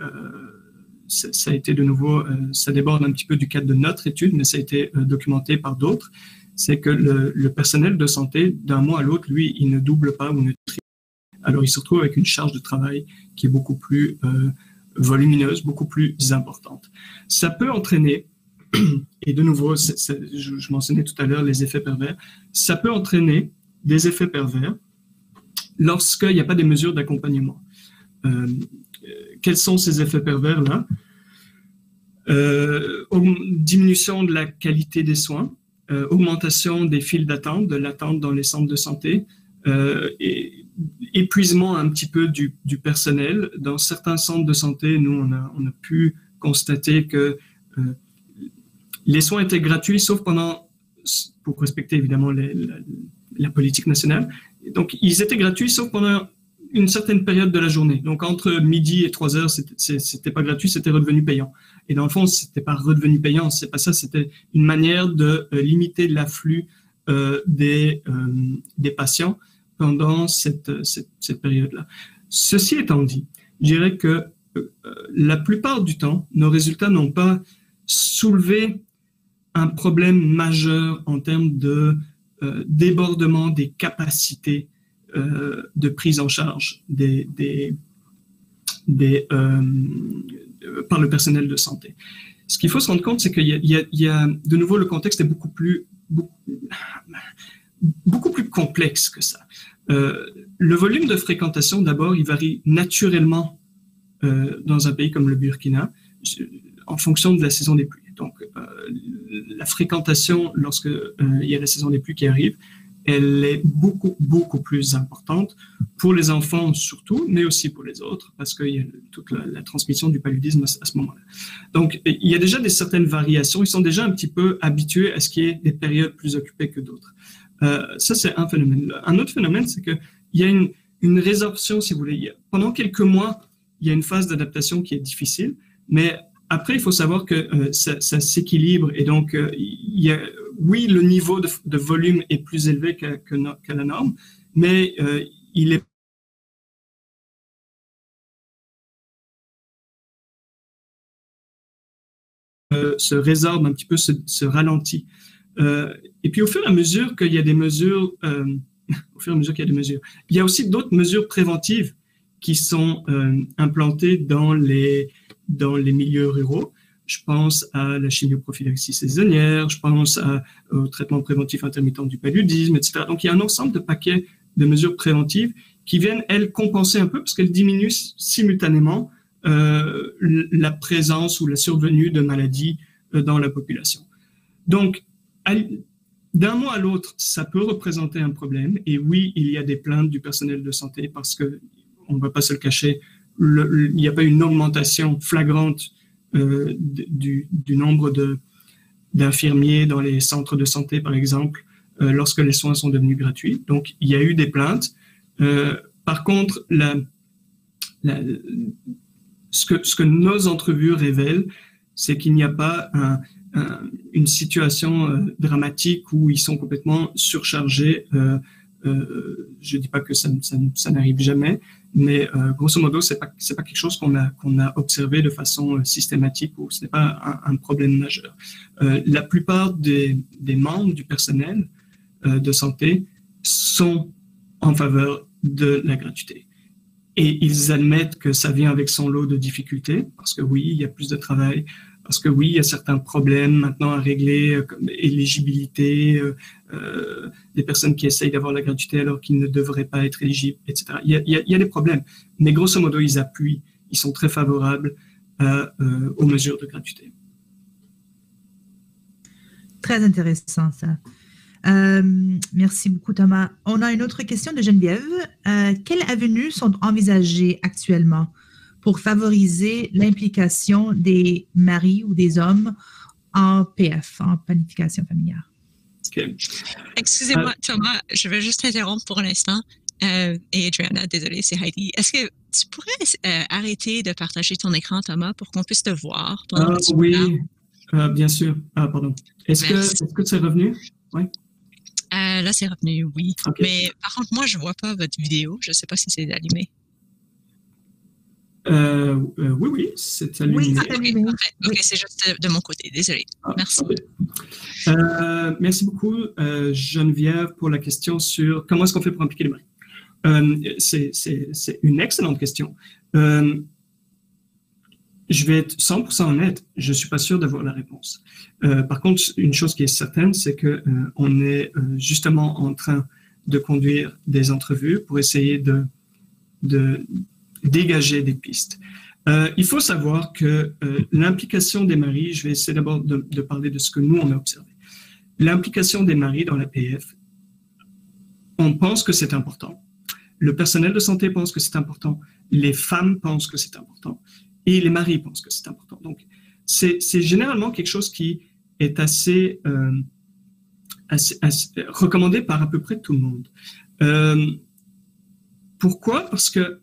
ça a été de nouveau, ça déborde un petit peu du cadre de notre étude, mais ça a été documenté par d'autres, c'est que le personnel de santé, d'un mois à l'autre, lui, il ne double pas ou ne triple. Alors, il se retrouve avec une charge de travail qui est beaucoup plus volumineuse, beaucoup plus importante. Ça peut entraîner, et de nouveau, je mentionnais tout à l'heure les effets pervers, ça peut entraîner des effets pervers lorsqu'il n'y a pas des mesures d'accompagnement. Quels sont ces effets pervers-là? Diminution de la qualité des soins, augmentation des files d'attente, de l'attente dans les centres de santé, et épuisement un petit peu du personnel. Dans certains centres de santé, nous, on a pu constater que les soins étaient gratuits, sauf pour respecter évidemment la politique nationale. Donc, ils étaient gratuits, sauf pendant une certaine période de la journée. Donc, entre midi et 3 heures, c'était pas gratuit, c'était redevenu payant. Et dans le fond, c'était pas redevenu payant, c'est pas ça, c'était une manière de limiter l'afflux des patients pendant cette période-là. Ceci étant dit, je dirais que la plupart du temps, nos résultats n'ont pas soulevé un problème majeur en termes de débordement des capacités de prise en charge par le personnel de santé. Ce qu'il faut se rendre compte, c'est qu'il y a de nouveau, le contexte est beaucoup plus complexe que ça. Le volume de fréquentation, d'abord, il varie naturellement dans un pays comme le Burkina en fonction de la saison des pluies. Donc, la fréquentation, lorsque il y a la saison des pluies qui arrive, elle est beaucoup plus importante pour les enfants surtout, mais aussi pour les autres, parce qu'il y a toute la transmission du paludisme à ce moment-là. Donc, il y a déjà certaines variations. Ils sont déjà un petit peu habitués à ce qu'il y ait des périodes plus occupées que d'autres. Ça, c'est un phénomène. Un autre phénomène, c'est qu'il y a une résorption, si vous voulez. Pendant quelques mois, il y a une phase d'adaptation qui est difficile, mais après, il faut savoir que ça s'équilibre et donc, oui, le niveau de volume est plus élevé que la norme, mais il est se résorbe un petit peu, se ralentit. Et puis, au fur et à mesure qu'il y a des mesures, il y a aussi d'autres mesures préventives qui sont implantées dans les milieux ruraux. Je pense à la chimioprophylaxie saisonnière, je pense au traitement préventif intermittent du paludisme, etc. Donc, il y a un ensemble de paquets de mesures préventives qui viennent, elles, compenser un peu parce qu'elles diminuent simultanément la présence ou la survenue de maladies dans la population. Donc, d'un mois à l'autre, ça peut représenter un problème. Et oui, il y a des plaintes du personnel de santé parce que, on ne va pas se le cacher, il n'y a pas une augmentation flagrante du nombre d'infirmiers dans les centres de santé, par exemple, lorsque les soins sont devenus gratuits. Donc, il y a eu des plaintes. Par contre, ce que nos entrevues révèlent, c'est qu'il n'y a pas une situation dramatique où ils sont complètement surchargés. Je dis pas que ça n'arrive jamais, mais grosso modo, c'est pas quelque chose qu'on a observé de façon systématique ou ce n'est pas un problème majeur. La plupart des membres du personnel de santé sont en faveur de la gratuité. Et ils admettent que ça vient avec son lot de difficultés, parce que oui, il y a plus de travail, parce que oui, il y a certains problèmes maintenant à régler, comme éligibilité, des personnes qui essayent d'avoir la gratuité alors qu'ils ne devraient pas être éligibles, etc. Il y a des problèmes, mais grosso modo, ils appuient, ils sont très favorables aux mesures de gratuité. Très intéressant, ça. Merci beaucoup, Thomas. On a une autre question de Geneviève. Quelles avenues sont envisagées actuellement pour favoriser l'implication des maris ou des hommes en PF, en planification familiale? Okay. Excusez-moi, Thomas, je vais juste t'interrompre pour l'instant. Et Adriana, désolée, c'est Heidi. Est-ce que tu pourrais arrêter de partager ton écran, Thomas, pour qu'on puisse te voir? Oui, bien sûr. Pardon. Est-ce que c'est revenu? Oui. Là, c'est revenu, oui. Okay. Mais par contre, moi, je ne vois pas votre vidéo. Je ne sais pas si c'est allumé. Oui, c'est allumé. Oui, c'est allumé. Ok, c'est juste de mon côté. Désolé. Merci. Okay. Merci beaucoup, Geneviève, pour la question sur comment est-ce qu'on fait pour impliquer les maris. C'est une excellente question. Je vais être 100% honnête, je ne suis pas sûr d'avoir la réponse. Par contre, une chose qui est certaine, c'est qu'on est justement en train de conduire des entrevues pour essayer de dégager des pistes. Il faut savoir que l'implication des maris, je vais essayer d'abord de parler de ce que nous, on a observé. L'implication des maris dans la PF, on pense que c'est important. Le personnel de santé pense que c'est important. Les femmes pensent que c'est important. Et les maris pensent que c'est important. Donc, c'est généralement quelque chose qui est assez recommandé par à peu près tout le monde. Pourquoi? Parce que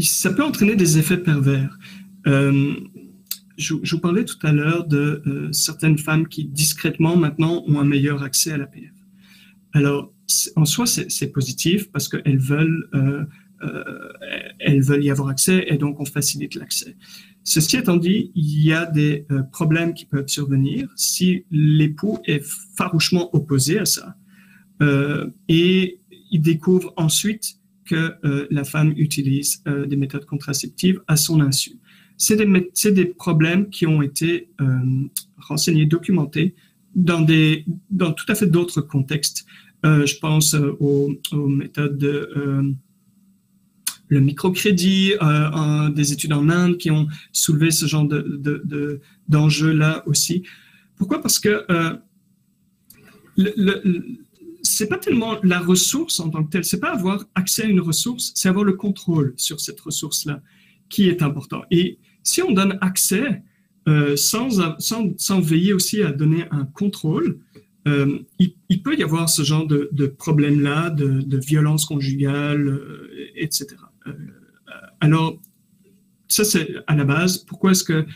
ça peut entraîner des effets pervers. Je vous parlais tout à l'heure de certaines femmes qui, discrètement, maintenant, ont un meilleur accès à la PF. Alors, en soi, c'est positif parce qu'elles veulent y avoir accès et donc on facilite l'accès. Ceci étant dit, il y a des problèmes qui peuvent survenir si l'époux est farouchement opposé à ça et il découvre ensuite que la femme utilise des méthodes contraceptives à son insu. C'est des problèmes qui ont été renseignés, documentés dans tout à fait d'autres contextes. Je pense aux méthodes de le microcrédit, des études en Inde qui ont soulevé ce genre d'enjeux-là aussi. Pourquoi? Parce que c'est pas tellement la ressource en tant que telle, c'est pas avoir accès à une ressource, c'est avoir le contrôle sur cette ressource-là qui est important. Et si on donne accès sans veiller aussi à donner un contrôle, il peut y avoir ce genre de problème-là, de violence conjugale, etc. Alors, ça c'est à la base. Pourquoi est-ce que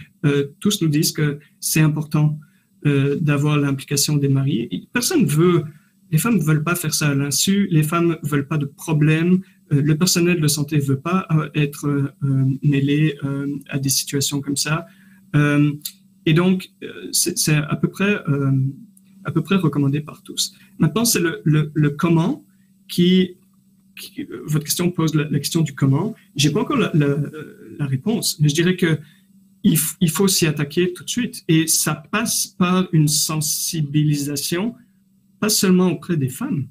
tous nous disent que c'est important d'avoir l'implication des maris? Personne veut, les femmes ne veulent pas faire ça à l'insu, les femmes ne veulent pas de problème, le personnel de santé ne veut pas être mêlé à des situations comme ça. Et donc, c'est à peu près recommandé par tous. Maintenant, c'est le comment votre question pose la question du comment. J'ai pas encore la réponse, mais je dirais que il faut s'y attaquer tout de suite. Et ça passe par une sensibilisation, pas seulement auprès des femmes.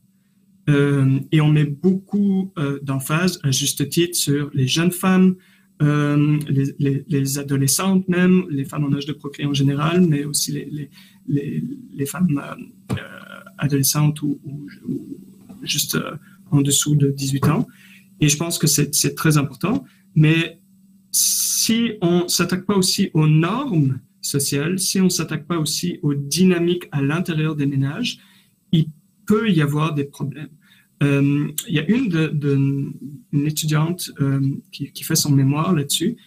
Et on met beaucoup d'emphase, à juste titre, sur les jeunes femmes, les adolescentes même, les femmes en âge de procréer en général, mais aussi les femmes adolescentes ou juste en dessous de 18 ans. Et je pense que c'est très important. Mais si on ne s'attaque pas aussi aux normes sociales, si on ne s'attaque pas aussi aux dynamiques à l'intérieur des ménages, il peut y avoir des problèmes. Il y a une étudiante qui fait son mémoire là-dessus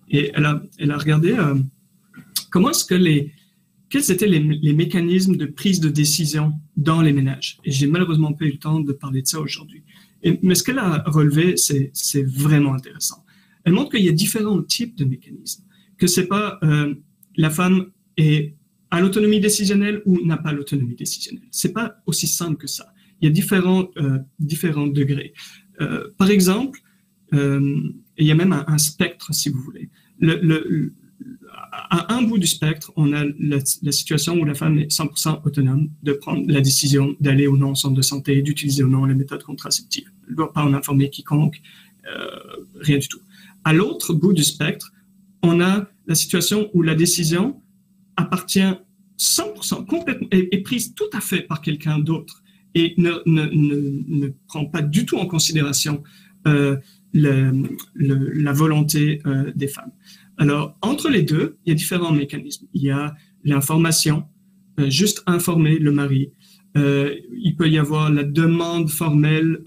et elle a regardé comment est-ce que quels étaient les mécanismes de prise de décision dans les ménages. Et j'ai malheureusement pas eu le temps de parler de ça aujourd'hui. Mais ce qu'elle a relevé, c'est vraiment intéressant. Elle montre qu'il y a différents types de mécanismes, que c'est pas la femme est à l'autonomie décisionnelle ou n'a pas l'autonomie décisionnelle. C'est pas aussi simple que ça. Il y a différents degrés. Par exemple, il y a même un spectre, si vous voulez. À un bout du spectre, on a la situation où la femme est 100% autonome de prendre la décision d'aller ou non au centre de santé, d'utiliser ou non les méthodes contraceptives. Elle ne doit pas en informer quiconque, rien du tout. À l'autre bout du spectre, on a la situation où la décision appartient 100%, complètement, est prise tout à fait par quelqu'un d'autre et ne prend pas du tout en considération la volonté des femmes. Alors, entre les deux, il y a différents mécanismes. Il y a l'information, juste informer le mari. Il peut y avoir la demande formelle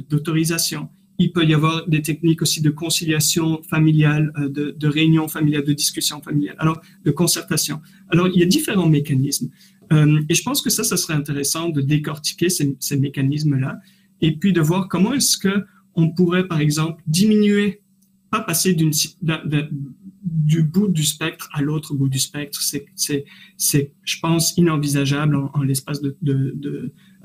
d'autorisation. Il peut y avoir des techniques aussi de conciliation familiale, de réunion familiale, de discussion familiale, alors de concertation. Alors, il y a différents mécanismes. Et je pense que ça serait intéressant de décortiquer ces mécanismes-là et puis de voir comment est-ce qu'on pourrait, par exemple, diminuer, pas passer du bout du spectre à l'autre bout du spectre. C'est, je pense, inenvisageable en l'espace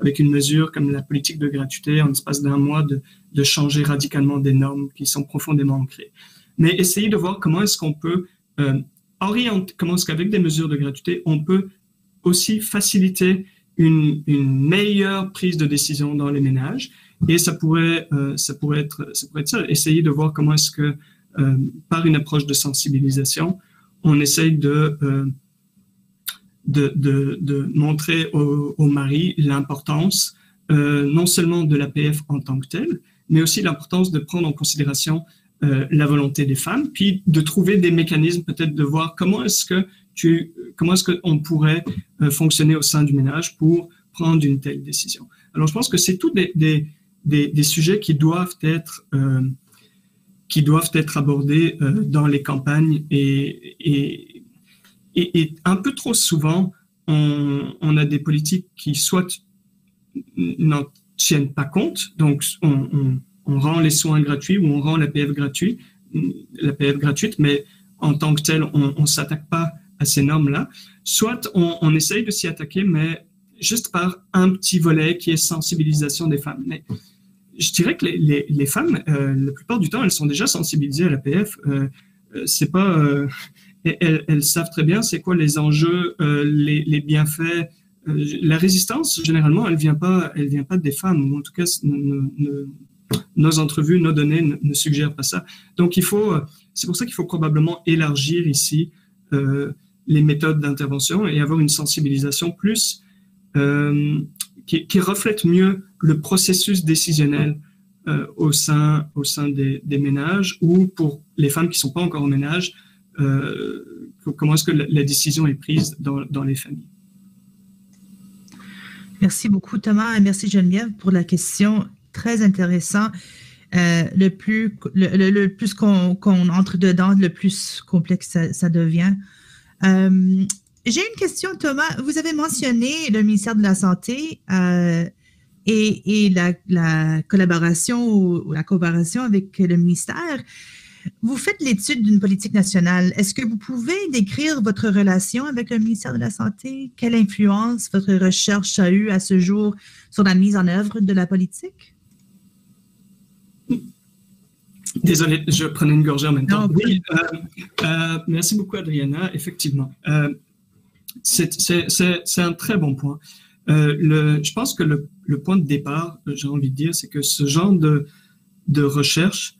avec une mesure comme la politique de gratuité, en l'espace d'un mois, de changer radicalement des normes qui sont profondément ancrées. Mais essayer de voir comment est-ce qu'on peut orienter, comment est-ce qu'avec des mesures de gratuité, on peut aussi faciliter une meilleure prise de décision dans les ménages. Et ça pourrait être ça. Essayer de voir comment est-ce que, par une approche de sensibilisation, on essaye de montrer au mari l'importance non seulement de l'APF en tant que telle, mais aussi l'importance de prendre en considération la volonté des femmes, puis de trouver des mécanismes, peut-être de voir comment est-ce qu'on pourrait fonctionner au sein du ménage pour prendre une telle décision. Alors, je pense que c'est tous des sujets qui doivent être abordés dans les campagnes et un peu trop souvent, on a des politiques qui soit n'en tiennent pas compte, donc on rend les soins gratuits ou on rend l'APF gratuite, mais en tant que tel, on ne s'attaque pas à ces normes-là. Soit on essaye de s'y attaquer, mais juste par un petit volet qui est sensibilisation des femmes. Mais je dirais que les femmes, la plupart du temps, elles sont déjà sensibilisées à l'APF. C'est pas, elles savent très bien c'est quoi les enjeux, les bienfaits. La résistance, généralement, elle vient pas des femmes, ou en tout cas, nos entrevues, nos données ne suggèrent pas ça. Donc, c'est pour ça qu'il faut probablement élargir ici les méthodes d'intervention et avoir une sensibilisation plus qui reflète mieux le processus décisionnel au sein des ménages, ou pour les femmes qui ne sont pas encore au ménage, comment est-ce que la décision est prise dans les familles. Merci beaucoup, Thomas, et merci Geneviève pour la question très intéressante. Le plus qu'on entre dedans, le plus complexe ça devient. J'ai une question, Thomas. Vous avez mentionné le ministère de la Santé et la collaboration ou la coopération avec le ministère. Vous faites l'étude d'une politique nationale. Est-ce que vous pouvez décrire votre relation avec le ministère de la Santé? Quelle influence votre recherche a eu à ce jour sur la mise en œuvre de la politique? Désolé, je prenais une gorgée en même temps. Oui, merci beaucoup, Adriana. Effectivement, c'est un très bon point. Je pense que le point de départ, j'ai envie de dire, c'est que ce genre de recherche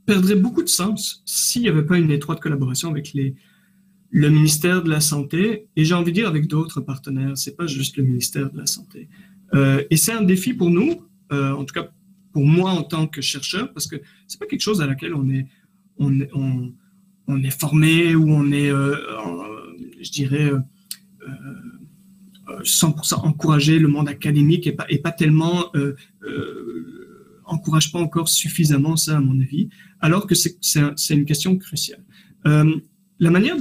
perdrait beaucoup de sens s'il n'y avait pas une étroite collaboration avec le ministère de la Santé, et j'ai envie de dire avec d'autres partenaires. C'est pas juste le ministère de la Santé. Et c'est un défi pour nous, en tout cas pour moi en tant que chercheur, parce que c'est pas quelque chose à laquelle on est formé, ou on est, je dirais, 100% encouragé. Le monde académique est pas tellement encourage pas encore suffisamment ça, à mon avis, alors que c'est une question cruciale. la manière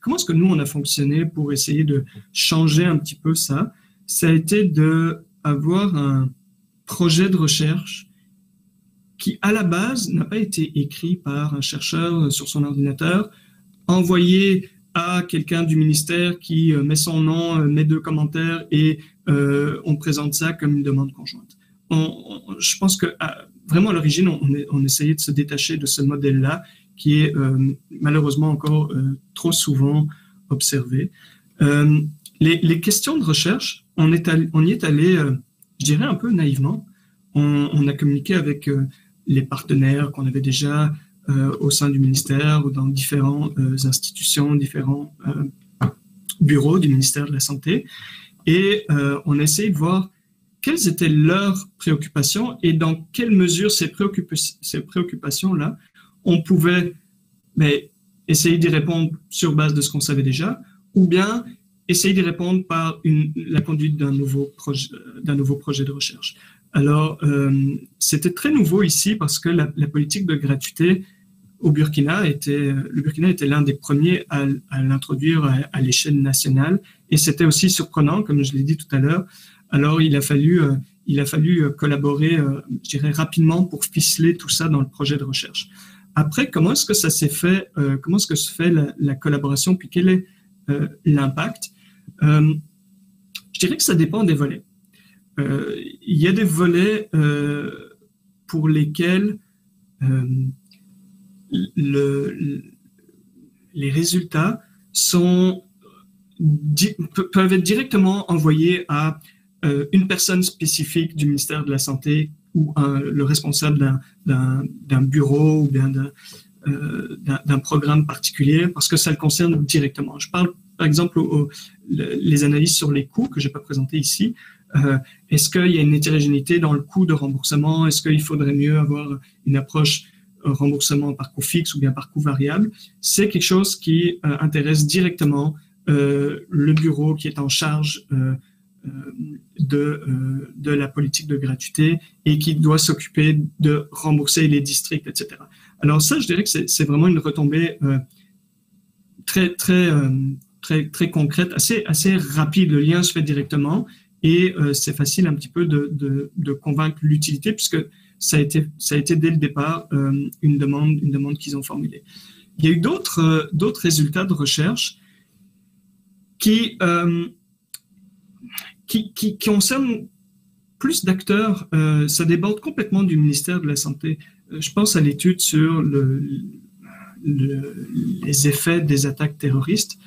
comment est-ce que nous, on a fonctionné pour essayer de changer un petit peu ça, ça a été d'avoir un projet de recherche qui, à la base, n'a pas été écrit par un chercheur sur son ordinateur, envoyé à quelqu'un du ministère qui met son nom, met 2 commentaires et on présente ça comme une demande conjointe. Je pense que vraiment à l'origine, on essayait de se détacher de ce modèle-là qui est malheureusement encore trop souvent observé. Les questions de recherche, on y est allé, je dirais un peu naïvement. On a communiqué avec les partenaires qu'on avait déjà au sein du ministère ou dans différentes institutions, différents bureaux du ministère de la Santé. Et on a essayé de voir quelles étaient leurs préoccupations et dans quelle mesure ces préoccupations-là, on pouvait essayer d'y répondre sur base de ce qu'on savait déjà, ou bien essayer d'y répondre par la conduite d'un nouveau projet de recherche. Alors, c'était très nouveau ici parce que la politique de gratuité le Burkina était l'un des premiers à l'introduire à l'échelle nationale, et c'était aussi surprenant, comme je l'ai dit tout à l'heure. Alors, il a fallu collaborer, je dirais, rapidement pour ficeler tout ça dans le projet de recherche. Après, comment est-ce que ça s'est fait? Comment est-ce que se fait la collaboration? Puis quel est l'impact? Je dirais que ça dépend des volets. Il y a des volets pour lesquels les résultats peuvent être directement envoyés à une personne spécifique du ministère de la Santé ou le responsable d'un bureau ou bien d'un programme particulier parce que ça le concerne directement. Je parle par exemple les analyses sur les coûts que je n'ai pas présentées ici. Est-ce qu'il y a une hétérogénéité dans le coût de remboursement? Est-ce qu'il faudrait mieux avoir une approche remboursement par coût fixe ou bien par coût variable? C'est quelque chose qui intéresse directement le bureau qui est en charge de la politique de gratuité et qui doit s'occuper de rembourser les districts, etc. Alors ça, je dirais que c'est vraiment une retombée très concrète, assez rapide. Le lien se fait directement et c'est facile un petit peu de convaincre l'utilité puisque ça a été dès le départ une demande qu'ils ont formulée. Il y a eu d'autres résultats de recherche qui concernent plus d'acteurs. Ça déborde complètement du ministère de la Santé. Je pense à l'étude sur les effets des attaques terroristes.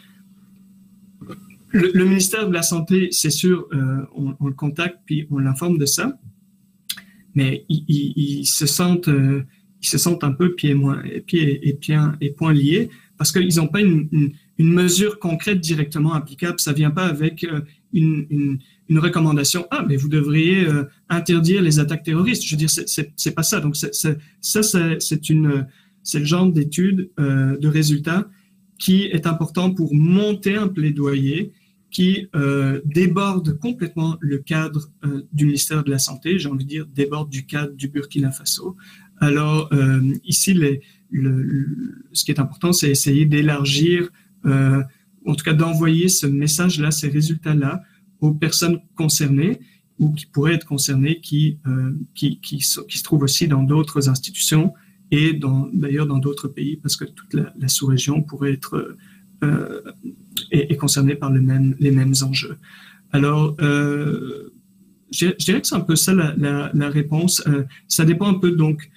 Le ministère de la Santé, c'est sûr, on le contacte puis on l'informe de ça, mais ils se sentent un peu pieds et poings liés parce qu'ils n'ont pas une mesure concrète directement applicable. Ça vient pas avec une recommandation. Ah, mais vous devriez interdire les attaques terroristes. Je veux dire, c'est pas ça. Donc c'est le genre d'étude de résultats qui est important pour monter un plaidoyer qui déborde complètement le cadre du ministère de la Santé, j'ai envie de dire déborde du cadre du Burkina Faso. Alors ici, ce qui est important, c'est essayer d'élargir, en tout cas d'envoyer ce message-là, ces résultats-là aux personnes concernées ou qui pourraient être concernées, qui se trouvent aussi dans d'autres institutions et d'ailleurs dans d'autres pays, parce que toute la sous-région pourrait être est concernée par les mêmes enjeux. Alors, je dirais que c'est un peu ça la réponse. Ça dépend un peu donc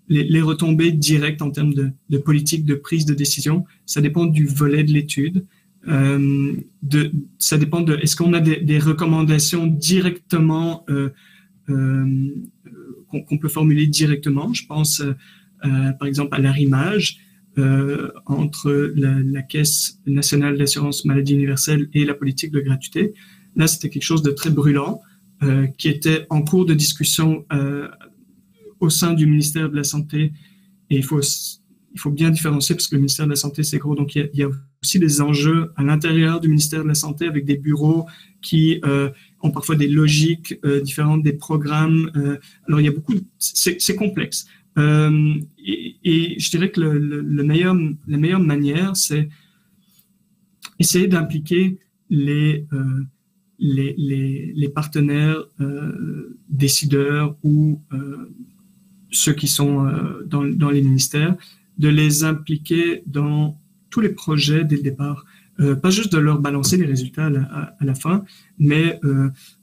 les retombées directes en termes de politique de prise de décision. Ça dépend du volet de l'étude. Ça dépend est-ce qu'on a des recommandations directement qu'on peut formuler directement. Je pense par exemple à l'arrimage entre la Caisse nationale d'assurance maladie universelle et la politique de gratuité. Là, c'était quelque chose de très brûlant qui était en cours de discussion au sein du ministère de la Santé. Et il faut bien différencier parce que le ministère de la Santé, c'est gros. Donc, il y a aussi des enjeux à l'intérieur du ministère de la Santé avec des bureaux qui ont parfois des logiques différentes, des programmes. Alors, il y a c'est complexe. Et je dirais que la meilleure manière, c'est essayer d'impliquer les partenaires décideurs ou ceux qui sont dans les ministères, de les impliquer dans tous les projets dès le départ. Pas juste de leur balancer les résultats à la fin, mais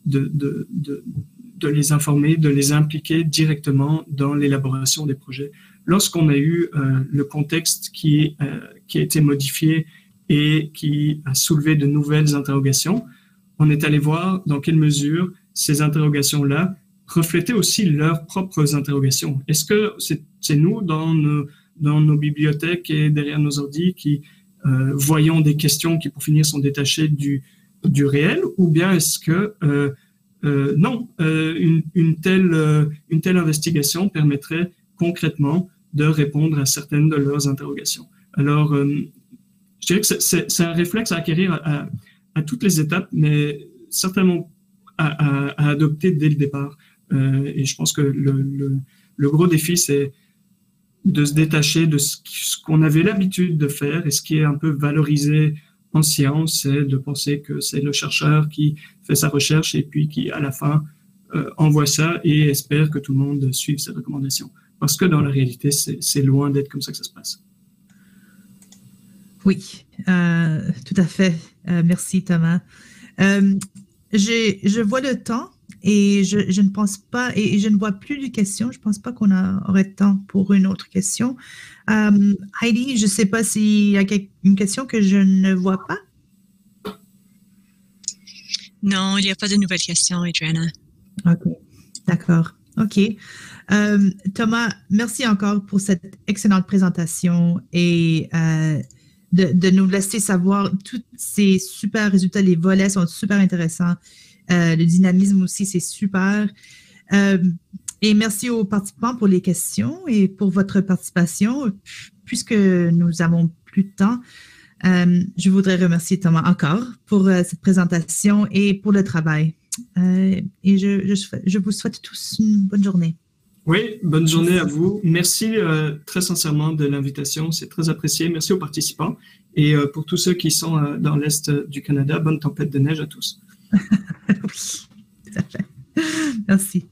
de les informer, de les impliquer directement dans l'élaboration des projets. Lorsqu'on a eu le contexte qui a été modifié et qui a soulevé de nouvelles interrogations, on est allé voir dans quelle mesure ces interrogations-là reflétaient aussi leurs propres interrogations. Est-ce que c'est nous, dans nos bibliothèques et derrière nos ordi, qui voyons des questions qui, pour finir, sont détachées du réel, ou bien est-ce que non, une telle investigation permettrait concrètement de répondre à certaines de leurs interrogations. Alors, je dirais que c'est un réflexe à acquérir à toutes les étapes, mais certainement à adopter dès le départ. Et je pense que le gros défi, c'est de se détacher de ce qu'on avait l'habitude de faire et ce qui est un peu valorisé en science, c'est de penser que c'est le chercheur qui fait sa recherche et puis qui, à la fin, envoie ça et espère que tout le monde suive ses recommandations. Parce que dans la réalité, c'est loin d'être comme ça que ça se passe. Oui, tout à fait. Merci, Thomas. Je vois le temps et je ne pense pas, et je ne vois plus de questions. Je ne pense pas qu'on aurait de temps pour une autre question. Heidi, je ne sais pas s'il y a une question que je ne vois pas. Non, il n'y a pas de nouvelles questions, Adriana. OK, d'accord. OK. Thomas, merci encore pour cette excellente présentation et de nous laisser savoir tous ces super résultats. Les volets sont super intéressants. Le dynamisme aussi, c'est super. Et merci aux participants pour les questions et pour votre participation. Puisque nous avons plus de temps, je voudrais remercier Thomas encore pour cette présentation et pour le travail. Et je vous souhaite tous une bonne journée. Oui, bonne journée à vous. Merci très sincèrement de l'invitation, c'est très apprécié. Merci aux participants et pour tous ceux qui sont dans l'Est du Canada, bonne tempête de neige à tous. Oui, tout à fait. Merci.